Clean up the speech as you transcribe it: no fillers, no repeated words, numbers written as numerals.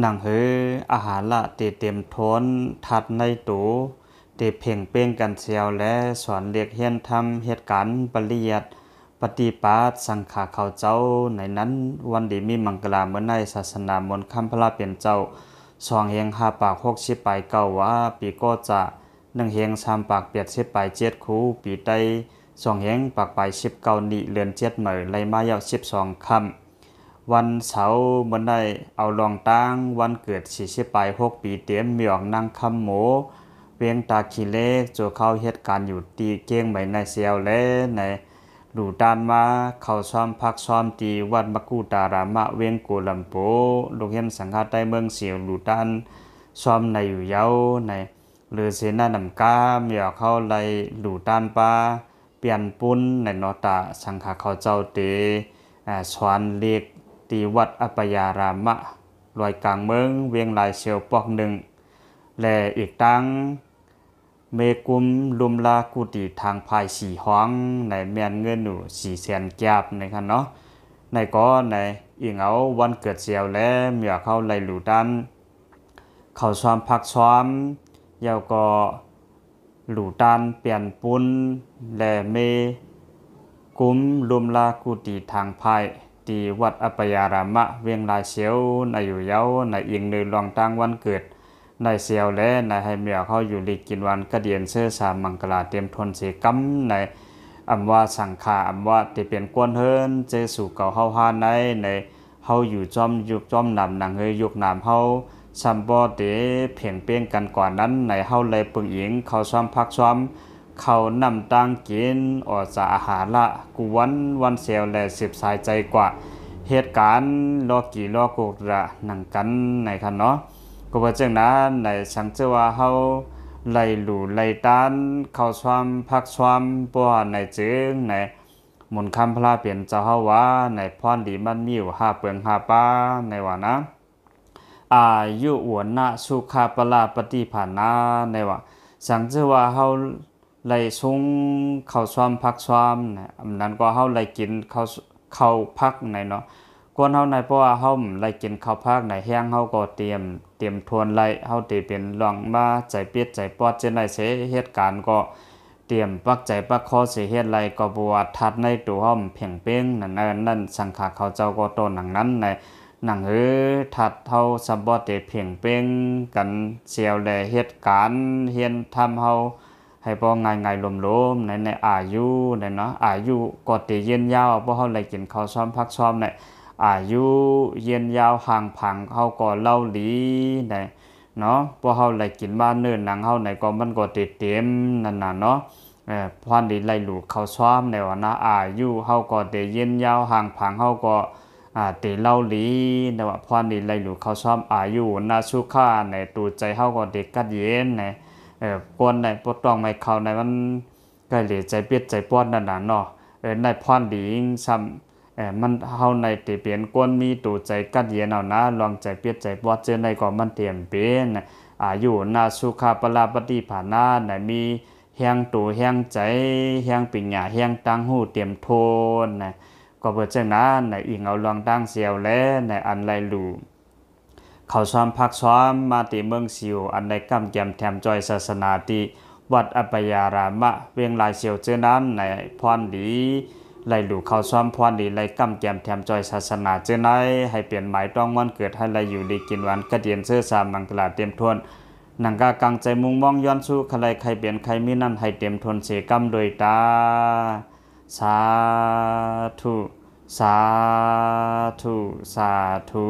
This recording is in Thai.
หนังเฮืออาหารละตีเต็มทนทัดในตูตีเพ่งเป้งกันเซียวและสอนเรียกเฮียนทำเหตุการณ์ปริยัติปฏิปัติสังขาเขาเจ้าในนั้นวันดีมีมังกลาเมื่อในศาสนามนต์คำพระเป็นเจ้าสองเฮงหาปาก60ไปเก่าว่าปีก็จะ1เฮง3ปาก80ไป7คูปีใดสองเฮงปากไป19นิเรือน7เหมยไล่มายาว12คำวันเสาร์บันได้เอาลองตั้งวันเกิด40ปลาย6ปีเต็มมีออกนางคำหมูเวียงตาขี้เล็กโจเข้าเหตุการณ์อยู่ตีเก้งไหมในเซียวและในหลู่ด้านมาเข้าซ้อมพักซ้อมตีวัดมกุตารามะเวียงโกลัมโปลูกเห็นสังฆาใต้เมืองเสียวหลู่ด้านซ้อมในอยู่เย้าในหรือเสนาหนำก้ามีออกเข้าไล่หลู่ด้านปาเปลี่ยนปุ้นในนอตาสังฆาเขาเจ้าเตสวนเรียกตีวัดอปยารามะลอยกลางเมืองเวียงลายเชียวปอกหนึ่งและอีกตั้งเมกุมลุมลากุติทางภายสีห้องในเมียนเงินหนู400,000แก้บในคันเนาะในก็ในอีกเอาวันเกิดเสียวและเมียเข้าไล่หลูดันเขาซ้อมพักซ้อมยาวก็หลูดันเปลี่ยนปุ้นและเมกุมลุมลากุติทางภายตีวัดอปยารามะเวียงลายเสียวในอยู่เย้าในอิงในรองตั้งวันเกิดในเสียวและในให้เมียเขาอยู่ลีกินวันกระเดียนเสื้อสามมังกลาเต็มทนเสกัมในอำว่าสังขาอำว่าที่เป็นกวนเฮินเจสู่เก่าเฮาฮานในเฮาอยู่จอมยุคจอมนำหนังเฮยยุคนำเฮาซัมบอเตเพ่งเป้งกันก่อนนั้นในเฮาเลยปึงอิงเขาซ้อมพักซ้อมเขานำตังกินออกจากอาหารละกูวันเสียวและสืบสายใจกว่าเหตุการณ์ลอกี่ลอกุระหนังกันในคันเนาะก็ว่าจังนั้นในสังเจว่าเฮาไล่หลู่ไล่ตานเขาซ้อมพักซ้อมปัวในจึงในหมุนคำพระเปลี่ยนเจ้าเฮาว่าในพรดีมันมีอยู่5เปลือง5ป้าในว่านะอายุอวนนะสุขาปลาปฏิภาณาในว่าสังเจว่าเฮาไล่ซุงเข้าซ้อมพักซ้อมนะอันนั้นก็เฮาไล่กินเข้าพักในเนาะกวนเฮาในเพราะว่าเฮาไล่กินข้าวพักในแห้งเฮาก็เตรียมทวนไล่เฮาติเป็นหลองมาใจเปียดใจปอดจังได๋เสเหตุการณ์ก็เตรียมปักใจปักคอสิเฮ็ดไรก็บ่ว่าทัดในตัวเฮาเพ่งเป้งนั่นสังขารเขาเจ้าก็ต้นหนังนั้นในหนังทัดเฮาซับบ่เตเพ่งเป้งกันเสียวแลเหตุการณ์เฮียนทำเฮาให้พอง่ายๆลมๆในอายุในเนาะอายุก็ติยืนยาวเพราะเฮาไล่กินข้าวซ้อมพักซ้อมในอายุเย็นยาวห่างผังเฮาก็เล่าหลีได้เนาะเพราะเฮาไล่กินบ้านเนิ่นหนังเฮาไหนก็มันก็ติดเต็มนั่นน่ะเนาะพรดีไล่ลูกข้าวซ้อมในว่านะอายุเฮาก็ได้เย็นยาวห่างผังเฮาก็ติเล่าหลีแต่ว่าพรดีไล่ลูกข้าวซ้อมอายุนาสุขาในตูใจเฮาก็เด็กกัดเย็นในปนในปต้องไม่เข้าในมันก็เหลือใจเปียดใจป้อนนั่นน่ะเนาะในพรดีซ้ำมันเฮาในติเปลี่ยนกวนมีตูใจกัดเย็นเอานะลองใจเปียดใจป้อนเจอในก็มันเตรียมเป็นอายุนาสุขาปลาปฏิภาณาในมีแห้งตูแห้งใจแห้งปิญญาแห้งตังหูเตรียมโทนนะก็เปิดจังนั้นในอิงเอาลองตั้งเสียวและในอันไรลูเขาซ้อมพักซ้อมมาติเมืองสิวอันในกำแกมแถมจอยศาสนาติวัดอปยารามะเวียงลายเสียวเจอนั้นในพรดีไล่ลูเขาซ้อมพรดีไล่กำแกมแถมจอยศาสนาเจอไหนให้เปลี่ยนหมายต้องวันเกิดให้ไล่อยู่ดีกินวันกระเดียนเสื้อสามมังกลาเตรียมทวนหนังกากังใจมุงมองย้อนสู้ใครใครเปลี่ยนใครมีนั่นให้เตรียมทนเสกำโดยตาสาธุสาธุสาธุ